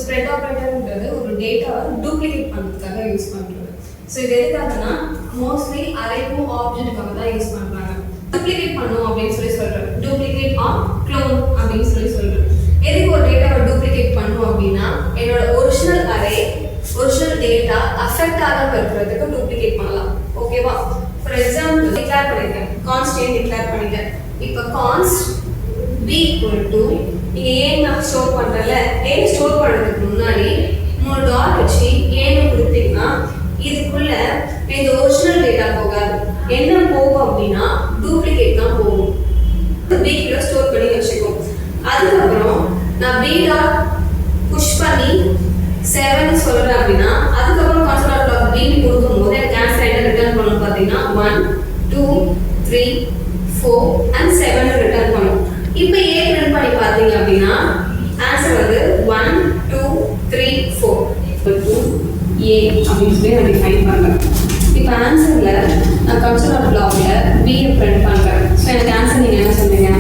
Spread ஆப்ரேட்டர்ன்றது ஒரு டேட்டாவை duplicate பண்ணுறதுக்காக யூஸ் பண்ணுறது. ஸோ இது எதுக்காகனா மோஸ்ட்லி அரேவும் ஆப்ஜெக்ட்டுக்காக தான் யூஸ் பண்ணுறாங்க. டூப்ளிகேட் பண்ணும் அப்படின்னு சொல்கிறேன். டூப்ளிகேட் ஆர் க்ளோன் அப்படின்னு சொல்கிறேன். எதுக்கு ஒரு டேட்டாவை டூப்ளிகேட் பண்ணும் அப்படின்னா என்னோட original array original data affect ஆகாமல் இருக்கிறதுக்கு டூப்ளிகேட் பண்ணலாம். ஓகேவா? ஃபார் எக்ஸாம்பிள் டிக்ளேர் பண்ணிட்டேன், கான்ஸ்ட் டிக்ளேர் பண்ணிட்டேன். இப்போ கான்ஸ்ட் b ஈக்குவல் டு நீங்க ஏன் நான் ஸ்டோர் பண்றல ஏன் ஸ்டோர் பண்றதுக்கு முன்னாடி மூணு டாட் வச்சு ஏன்னு கொடுத்தீங்கன்னா இதுக்குள்ள இந்த ஒரிஜினல் டேட்டா போகாது. என்ன போகும் அப்படின்னா டூப்ளிகேட் தான் போகும். b கிட்ட ஸ்டோர் பண்ணி வச்சுக்கோ. அதுக்கப்புறம் நான் b டாட் புஷ் பண்ணி 7 சொல்றேன் அப்படின்னா அதுக்கப்புறம் கான்ஸ்டன்ட் டாட் b கொடுக்கும்போது எனக்கு ஆன்சர் என்ன ரிட்டர்ன் பண்ணணும் பார்த்தீங்கன்னா 1 2 3 4 and 7 ரிட்டர்ன் பண்ணும். இப்போ ஏ பிரிண்ட் பண்ணி பாத்தீங்க அப்படினா ஆன்சர் வந்து 1 2 3 4 a அப்படின்னு சொல்லி நான் டிஃபைன் பண்றேன். இப்போ ஆன்சர்ல நான் கன்சோல் பிளாக்ல b ஐ பிரிண்ட் பண்றேன். சோ எனக்கு ஆன்சர் நீங்க என்ன சொல்றீங்க?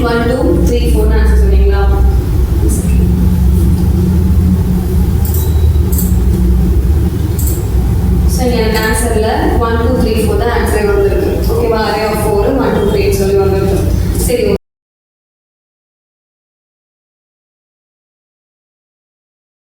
1 2 3 4 ஆன்சர்